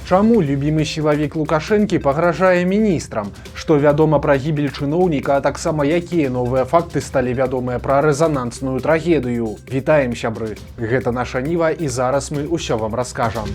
Чаму любімы сілавік Лукашэнкі пагражае міністрам? Што вядома пра гібель чыноўніка, а таксама якія новыя факты сталі вядомыя пра рэзанансную трагедыю? Вітаем, сябры! Гэта наша Ніва, і зараз мы ўсё вам раскажам.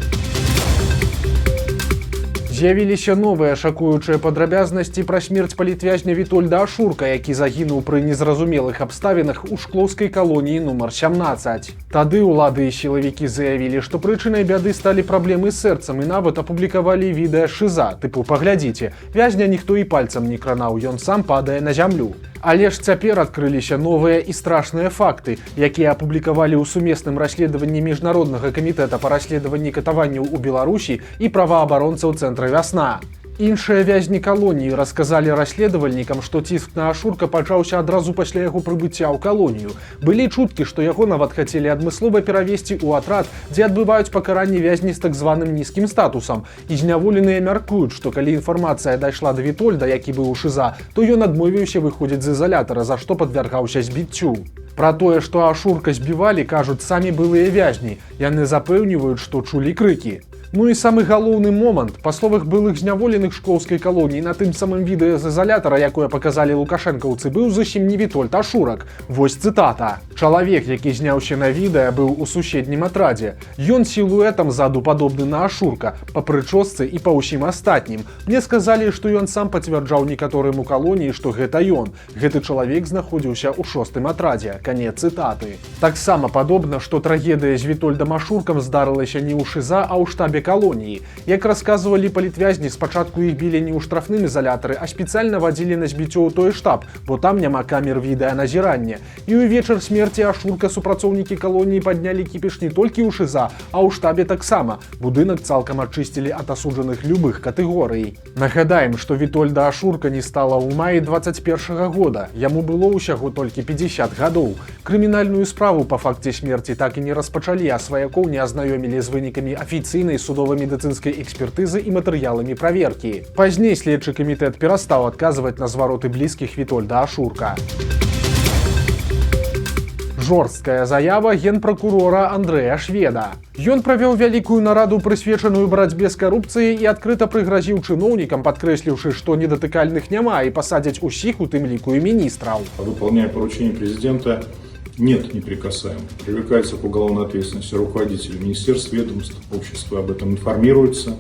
З'явіліся новыя шакуючыя падрабязнасці пра смерць палітвязня Вітольда Ашурка, які загінуў пры незразумелых абставінах у шклоўскай калоніі нумар 17. Тады ўлады і сілавікі заявілі, што прычынай бяды сталі праблемы з сэрцам і нават апублікавалі відэа шыза, тыпу «Паглядзіце, вязня ніхто і пальцам не кранаў, ён сам падае на зямлю». Але ж цяпер адкрыліся новыя і страшныя факты, якія апублікавалі ў сумесным расследаванні Міжнароднага камітэта па расследаванні катаванняў у Беларусі і праваабаронцаў цэнтра «Вясна». Іншыя вязні калоніі расказалі расследавальнікам, што ціск на Ашурка пачаўся адразу пасля яго прыбыцця ў калонію. Былі чуткі, што яго нават хацелі адмыслова перавесці ў атрад, дзе адбываюць пакаранне вязні з так званым нізкім статусам. І зняволеныя мяркуюць, што калі інфармацыя дайшла да Вітольда, які быў у ШИЗА, то ён адмовіўся выходзіць з ізалятара, за што падвяргаўся збіццю. Пра тое, што Ашурка збівалі, кажуць самі былыя вязні. Яны запэўніваюць, што чулі крыкі. Ну і самы галоўны момант. Па словах былых зняволеных шклоўскай калоніі, на тым самым відэа з ізалятара, якое паказалі лукашэнкаўцы, быў зусім не Вітольд Ашурак. Вось цытата. Чалавек, які зняўся на відэа, быў у суседнім атрадзе. Ён сілуэтам ззаду падобны на Ашурка, па прычосцы і па ўсім астатнім. Мне сказалі, што ён сам пацвярджаў некаторым у калоніі, што гэта ён. Гэты чалавек знаходзіўся ў 6-м атрадзе. Канец цытаты. Таксама падобна, што трагедыя з Вітольдам Ашуркам здарылася не ў ШИЗА, а ў штабе калоніі. Як расказвалі палітвязні, спачатку іх білі не ў штрафным ізалятары, а спецыяльна вадзілі на збіццё ў той штаб, бо там няма камер відэаназірання. І ў вечар смерці Ашурка супрацоўнікі калоніі паднялі кіпіш не толькі ў ШИЗА, а ў штабе таксама. Будынак цалкам ачысцілі ад асуджаных любых катэгорый. Нагадаем, што Вітольда Ашурка не стала ў маі 21 года. Яму было ўсяго толькі 50 гадоў. Крымінальную справу па факце смерці так і не распачалі, а сваякоў не азнаёмілі з вынікамі афіцыйнай судова-медыцынскай экспертызы і матэрыяламі праверкі. Пазней следчы камітэт перастаў адказваць на звароты блізкіх Вітольда Ашурка. Жорсткая заява генпракурора Андрэя Шведа. Ён правёў вялікую нараду, прысвечаную барацьбе з карупцыяй, і адкрыта прыгразіў чыноўнікам, падкрэсліўшы, што недатыкальных няма і пасадзяць усіх, у тым ліку і міністраў. Выполняя поручение президента, нет неприкасаемых. Привлекается к уголовной ответственности руководители министерств, ведомств, общества об этом информируются,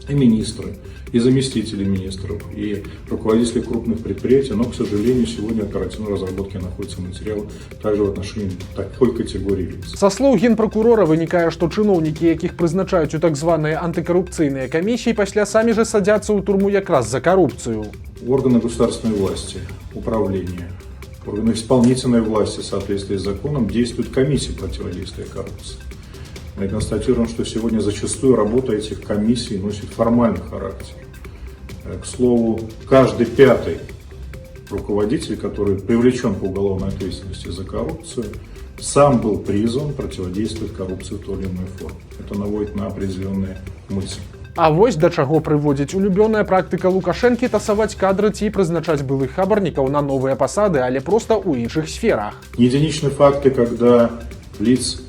и министры, и заместители министров, и руководители крупных предприятий, но, к сожалению, сегодня в оперативной разработке находится материал также в отношении такой категории лиц. Со слоў генпракурора вынікае, што чыноўнікі, якіх прызначаюць у так званыя антыкарупцыйныя камісіі, пасля самі же садзяцца ў турму якраз за карупцыю. Органы государственной власти, управления, органы исполнительной власти в соответствии с законом действуют комиссии противодействия коррупции. Мы констатируем, что сегодня зачастую работа этих комиссий носит формальный характер. К слову, каждый пятый руководитель, который привлечен к уголовной ответственности за коррупцию, сам был призван противодействовать коррупции в той или иной форме. Это наводит на определенные мысли. А вось да чаго прыводзіць улюбёная практыка Лукашэнкі тасаваць кадры ці прызначаць былых хабарнікаў на новыя пасады, але проста ў іншых сферах. Единичные факты, когда лиц,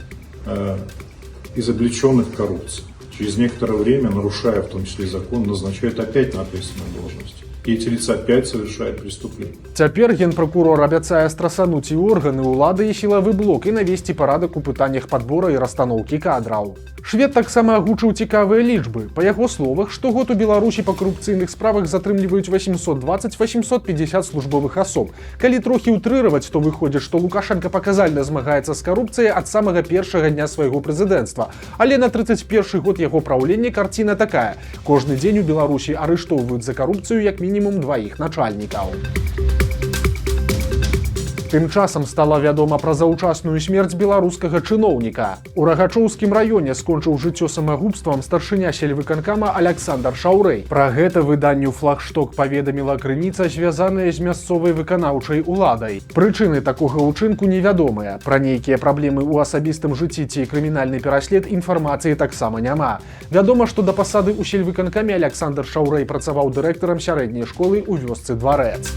изобличенных в коррупции, через некоторое время, нарушая в том числе закон, назначают опять на ответственную должность. И эти лица опять совершают преступление. Цяпер генпракурор абяцае страсануць і органы ўлады і сілавы блок і навесці парадак у пытаннях падбора і расстаноўкі кадраў. Швед таксама агучыў цікавыя лічбы. Па яго словах, штогод у Беларусі па карупцыйных справах затрымліваюць 820-850 службовых асоб. Калі трохі ўтрыраваць, то выходзіць, што Лукашенко паказальна змагаецца з карупцыяй ад самага першага дня свайго прэзідэнцтва. Але на 31 год яго праўлення карціна такая. Кожны дзень у Беларусі арыштоўваюць за карупцыю як мінімум 2 начальнікаў. Тым часам стала вядома пра заўчасную смерць беларускага чыноўніка. У Рагачоўскім раёне скончыў жыццё самагубствам старшыня сельвыканкама Аляксандр Шаўрэй. Пра гэта выданню «Флагшток» паведаміла крыніца, звязаная з мясцовай выканаўчай уладай. Прычыны такога ўчынку невядомыя. Пра нейкія праблемы ў асабістым жыцці ці крымінальны пераслед інфармацыі таксама няма. Вядома, што да пасады ў сельвыканкаме Аляксандр Шаўрэй працаваў дырэктарам сярэдняй школы ў вёсцы Дварэц.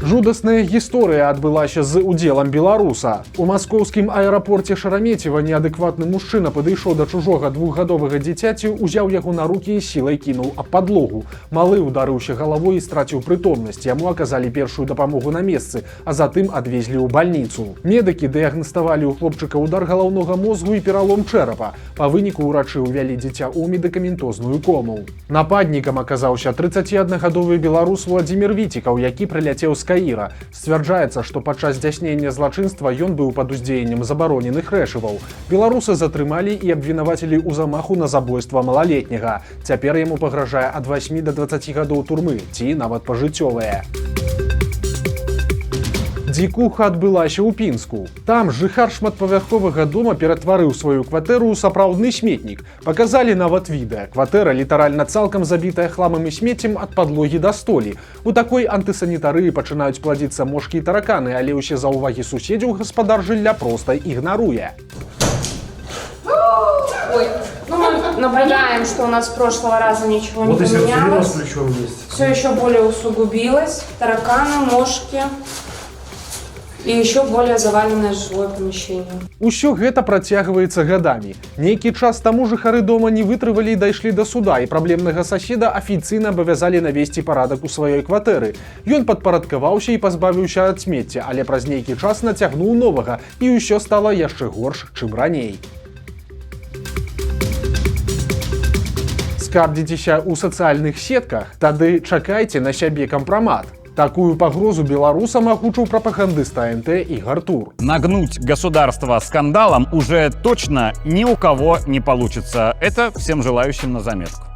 Жудасная гісторыя адбылася з удзелам беларуса. У маскоўскім аэрапорце Шараметьева неадэкватны мужчына падышоў да чужога двухгадовага дзіцяці, узяў яго на рукі і сілай кінуў аб падлогу. Малы ударыўся галавой і страціў прытомнасць. Яму аказалі першую дапамогу на месцы, а затым адвезлі ў бальніцу. Медыкі дыягнаставалі ў хлопчыка удар галаўнога мозгу і пералом чэрапа. Па выніку ўрачы ўвялі дзіця ў медыкаментозную кому. Нападнікам аказаўся 31гадовы беларус Владзімір Віцікаў, які прыляцеў з Каіра. Сцвярджаецца, што падчас здзяйснення злачынства ён быў пад уздзеяннем забароненых рэчываў. Беларуса затрымалі і абвінавацілі ў замаху на забойства малалетняга. Цяпер яму пагражае ад 8 да 20 гадоў турмы, ці нават пажыццёвая. Дзікуха адбылася ў Пінску. Там жыхар шматпавярховага дома ператварыў сваю кватэру ў сапраўдны сметнік. Паказалі нават відэа. Кватэра літаральна цалкам забітая хламам і смеццем ад падлогі да столі. У такой антысанітарыі пачынаюць пладзіцца мошкі і тараканы, але ўсе заўвагі суседзяў гаспадар жылля проста ігнаруе. Ой, ну мы наблюдаем, что у нас с прошлого раза ничего не поменялось. Все еще более усугубилось. Тараканы, мошки. И еще более заваленное жилое помещение. Усё гэта працягваецца гадамі. Нейкі час таму жыхары дома не вытрывалі і дайшлі да суда, і праблемнага соседа афіцыйна абавязалі навесці парадак у сваёй кватэры. Ён падпарадкаваўся і пазбавіўся ад смецця, але праз нейкі час нацягнуў новага, і ўсё стала яшчэ горш, чым раней. Скардзіцеся ў сацыяльных сетках, тады чакайце на сябе кампрамат. Такую погрозу белорусам озвучил пропагандист АНТ Игорь Тур. Нагнуть государство скандалом уже точно ни у кого не получится. Это всем желающим на заметку.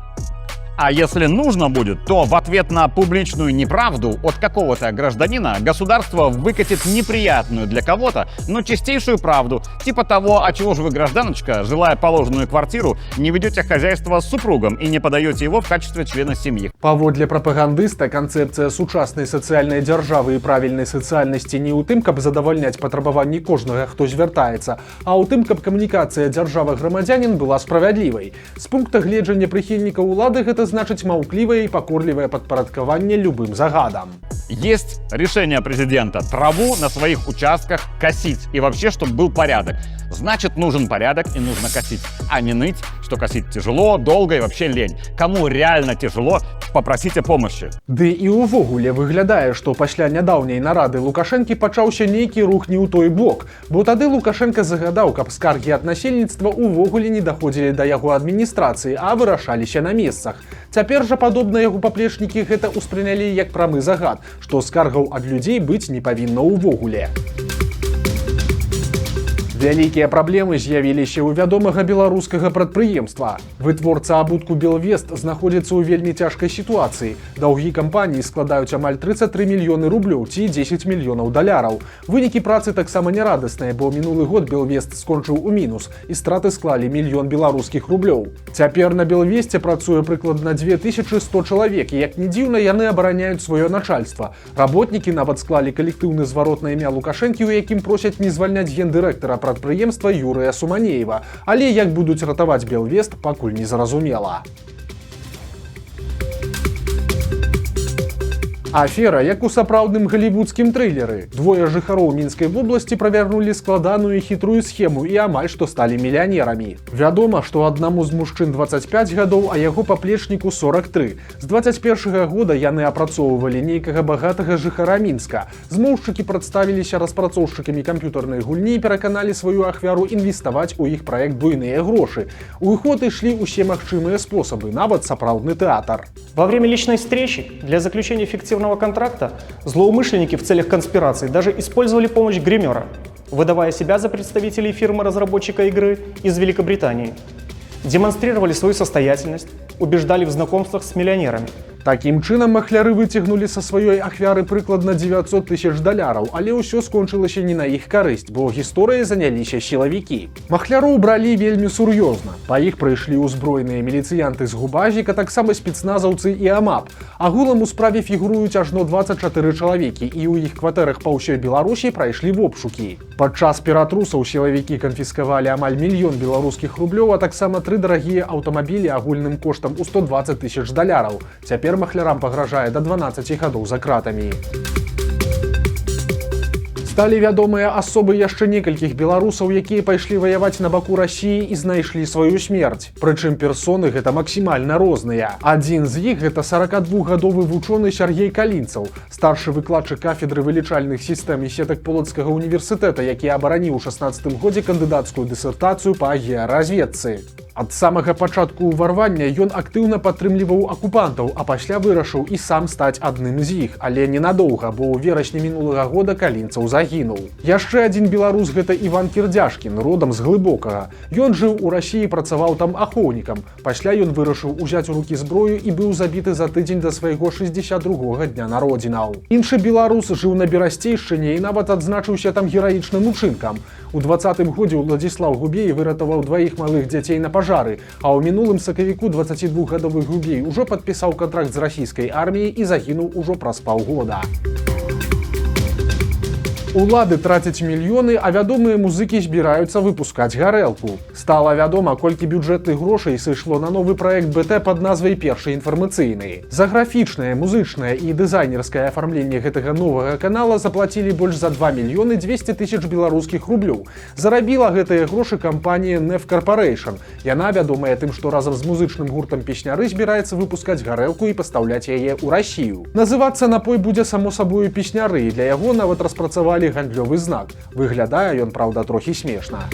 А если нужно будет, то в ответ на публичную неправду от какого-то гражданина государство выкатит неприятную для кого-то, но чистейшую правду, типа того, а чего же вы, гражданочка, желая положенную квартиру, не ведете хозяйство с супругом и не подаете его в качестве члена семьи. Паводле прапагандыста, канцэпцыя сучаснай сацыяльнай дзяржавы і правільнай сацыяльнасці не ў тым, каб задавальняць патрабаванні кожнага, хто звяртаецца, а ў тым, каб камунікацыя дзяржава-грамадзянін была справядлівай. З пункта гледжання прыхільнікаў улады гэта значыць маўклівае і пакорлівае падпарадкаванне любым загадам. Есть решение президента траву на своих участках косить и вообще, чтобы был порядок. Значит, нужен порядок и нужно косить, а не ныть, что косить тяжело, долго и вообще лень. Кому реально тяжело, попросите помощи. Ды і ўвогуле выглядае, што пасля нядаўняй нарады Лукашэнкі пачаўся нейкі рух не ў той бок, бо тады Лукашенко загадаў, каб скаргі ад насельніцтва ўвогуле не даходзілі да яго адміністрацыі, а вырашаліся на месцах. Цяпер жа падобна яго паплечнікі гэта ўспрынялі як прамы загад, што скаргаў ад людзей быць не павінна ўвогуле. Вялікія праблемы з'явіліся ў вядомага беларускага прадпрыемства. Вытворца абутку Белвест знаходзіцца ў вельмі цяжкай сітуацыі. Даўгі кампаніі складаюць амаль 33 мільёны рублёў ці 10 мільёнаў даляраў. Вынікі працы таксама нярадасныя, бо мінулы год Белвест скончыў у мінус і страты склалі мільён беларускіх рублёў. Цяпер на Белвесце працуе прыкладна 2100 чалавек, і як ні дзіўна, яны абараняюць сваё начальства. Работнікі нават склалі калектыўны зварот на імя Лукашэнкі, у якім просяць не звальняць гендырэктара прадпрыемства Юрыя Суманеева. Але як будуць ратаваць Белвест, пакуль не зразумела. Афера, як у сапраўдным галівудскім трылеры. Двое жыхароў Мінскай вобласці правярнулі складаную і хітрую схему і амаль што сталі мільянерамі. Вядома, што аднаму з мужчын 25 гадоў, а яго паплечніку 43. З 21 года яны апрацоўвалі нейкага багатага жыхара Мінска. Змоўшчыкі прадставіліся распрацоўшчыкамі камп'ютарнай гульні і пераканалі сваю ахвяру інвеставаць у іх праект буйныя грошы. У ход ішлі ўсе магчымыя спосабы, нават сапраўдны тэатр. Во время личной встречи для заключения фиктивного контракта злоумышленники в целях конспирации даже использовали помощь гримера, выдавая себя за представителей фирмы-разработчика игры из Великобритании. Демонстрировали свою состоятельность, убеждали в знакомствах с миллионерами. Такім чынам махляры выцягнулі са сваёй ахвяры прыкладна 900 000 даляраў, але ўсё скончылася не на іх карысць, бо гісторыяй заняліся сілавікі. Махляроў бралі вельмі сур'ёзна. Па іх прыйшлі ўзброеныя міліцыянты з Губазіка, таксама спецназаўцы і АМАП. Агулам у справе фігуруюць ажно 24 чалавекі, і ў іх кватэрах па ўсёй Беларусі прайшлі вобшукі. Падчас ператрусаў сілавікі канфіскавалі амаль мільён беларускіх рублёў, а таксама 3 дарагія аўтамабілі агульным коштам у 120 000 даляраў. Цяпер махлярам пагражае да 12 гадоў за кратамі. Сталі вядомыя асобы яшчэ некалькіх беларусаў, якія пайшлі ваяваць на баку Расіі і знайшлі сваю смерць. Прычым персоны гэта максімальна розныя. Адзін з іх гэта 42-гадовы вучоны Сяргей Калінцаў, старшы выкладчык кафедры вылічальных сістэм і сетак Полацкага універсітэта, які абараніў у 16 годзе кандыдацкую дысертацыю па геаразведцы. Ад самага пачатку ўварвання ён актыўна падтрымліваў акупантаў, а пасля вырашыў і сам стаць адным з іх, але ненадоўга, бо ў верасні мінулага года Калінцаў загінуў. Яшчэ адзін беларус гэта Іван Кірдзяшкін, родам з Глыбокага. Ён жыў у Расіі і працаваў там ахоўнікам. Пасля ён вырашыў узяць у рукі зброю і быў забіты за тыдзень да свайго 62-га дня народзінаў. Іншы беларус жыў на Берасцейшчыне і нават адзначыўся там гераічным учынкам. У 20-м годзе Уладзіслаў Губей выратаваў дваіх малых дзяцей на пажары, а ў мінулым сакавіку 22-гадовы Губей ужо падпісаў кантракт з расійскай арміяй і загінуў ужо праз паўгода. Улады трацяць мільёны, а вядомыя музыкі збіраюцца выпускаць гарэлку. Стала вядома, колькі бюджэтных грошай сышло на новы праект БТ пад назвай «Першы інфармацыйны». За графічнае, музычнае і дызайнерскае афармленне гэтага новага канала заплацілі больш за 2 мільёны 200 тысяч беларускіх рублёў. Зарабіла гэтыя грошы кампанія Nef Corporation. Яна вядомая тым, што разам з музычным гуртам песняры збіраецца выпускаць гарэлку і пастаўляць яе ў Расію. Называцца напой будзе само сабою песняры, і для яго нават распрацавалі гандлёвы знак. Выглядае ён, праўда, трохі смешна.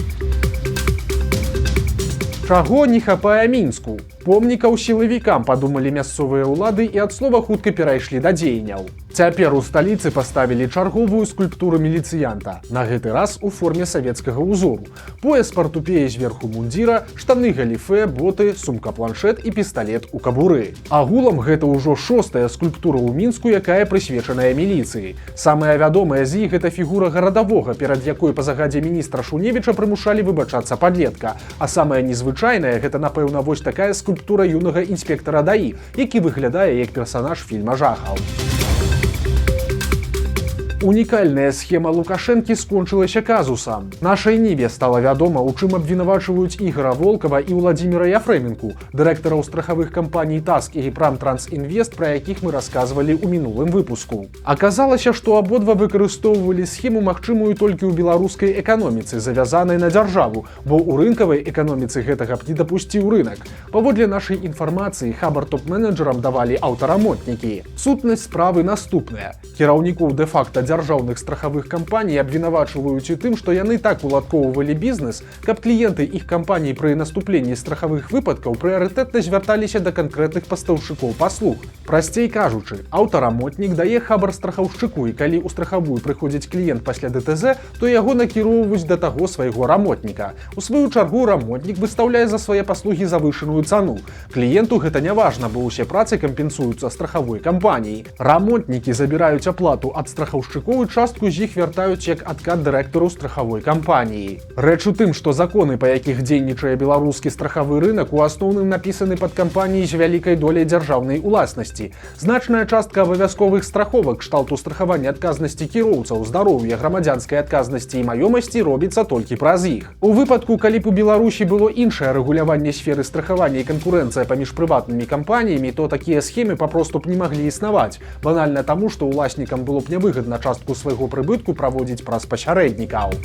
Чаго не хапае Мінску? Помнікаў сілавікам, падумалі мясцовыя ўлады і ад слова хутка перайшлі да дзеянняў. Цяпер у сталіцы паставілі чарговую скульптуру міліцыянта, на гэты раз у форме савецкага ўзору. Пояс партупеі зверху мундзіра, штаны галіфэ, боты, сумка-планшет і пісталет у кабуры. Агулам гэта ўжо 6-я скульптура ў Мінску, якая прысвечаная міліцыі. Самая вядомая з іх гэта фігура гарадавога, перад якой па загадзе міністра Шуневіча прымушалі выбачацца падлетка. А самая незвычайная гэта, напэўна, вось такая скульптура юнага інспектара ДАІ, які выглядае як персанаж фільма жахаў. Унікальная схема Лукашэнкі скончылася казусам. Нашай Ніве стала вядома, у чым абвінавачваюць Ігора Волкава і Владзіміра Яфрэменку, дырэктараў страхавых кампаній ТАСК і Прамтрансінвест, пра якіх мы расказвалі ў мінулым выпуску. Аказалася, што абодва выкарыстоўвалі схему, магчымую толькі ў беларускай эканоміцы, завязанай на дзяржаву, бо ў рынкавай эканоміцы гэтага б не дапусціў рынак. Паводле нашай інфармацыі, хабар топ-менеджерам давалі аўтарамонтнікі. Сутнасць справы наступная. Кіраўнікоў дэ-факта дзяржаўных страхавых кампаній абвінавачваюць у тым, што яны так уладкоўвалі бізнес, каб кліенты іх кампаній пры наступленні страхавых выпадкаў прыярытэтна звярталіся да канкрэтных пастаўшчыкоў паслуг. Прасцей кажучы, аўтарамонтнік дае хабар страхаўшчыку, і калі ў страхавую прыходзіць кліент пасля ДТЗ, то яго накіроўваюць да таго свайго рамонтніка. У сваю чаргу рамонтнік выстаўляе за свае паслугі завышаную цану. Кліенту гэта не важна, бо ўсе працы кампенсуюцца страхавой кампаніяй. Рамонтнікі забіраюць аплату ад страхаўшчыкоў і частку з іх вяртаюць як адкат дырэктару страхавой кампаніі. Рэч у тым, што законы, па якіх дзейнічае беларускі страхавы рынак, у асноўным напісаны пад кампаніяй з вялікай доляй дзяржаўнай уласнасці. Значная частка абавязковых страховак, кшталту страхавання адказнасці кіроўцаў, здароўя, грамадзянскай адказнасці і маёмасці робіцца толькі праз іх. У выпадку, калі б у Беларусі было іншае рэгуляванне сферы страхавання і канкурэнцыя паміж прыватнымі кампаніямі, то такія схемы папросту б не маглі існаваць. Банальна таму, што ўласнікам было б нявыгадна частку свайго прыбытку праводзіць праз пасярэднікаў.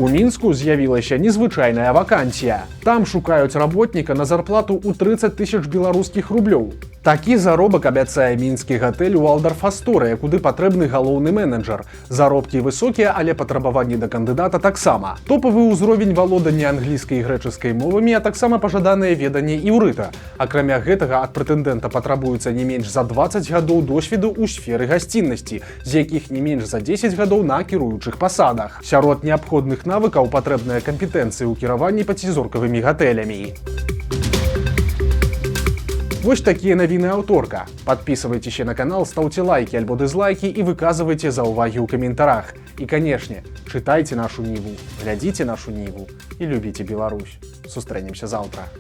У Мінску з'явілася незвычайная вакансія. Там шукаюць работніка на зарплату ў 30 тысяч беларускіх рублёў. Такі заробак абяцае мінскі гатэль Waldorf Astoria, куды патрэбны галоўны менеджер. Заробкі высокія, але патрабаванні да кандыдата таксама. Топавы ўзровень валодання англійскай і грэчаскай мовамі, а таксама пажаданае веданне іўрыта. Акрамя гэтага, ад прэтэндэнта патрабуецца не менш за 20 гадоў досведу ў сферы гасціннасці, з якіх не менш за 10 гадоў на кіруючых пасадах. Сярод неабходных навыкаў патрэбныя кампетэнцыі ў кіраванні 5-зоркавымі гатэлямі. Вось такія навіны аўторка. Падпісывайцеся на канал, стаўце лайкі альбо дызлайкі і выказвайце заўвагі ў каментарах. І, канешне, чытайце нашу Ніву, глядзіце нашу Ніву і любіце Беларусь. Сустрэнемся заўтра.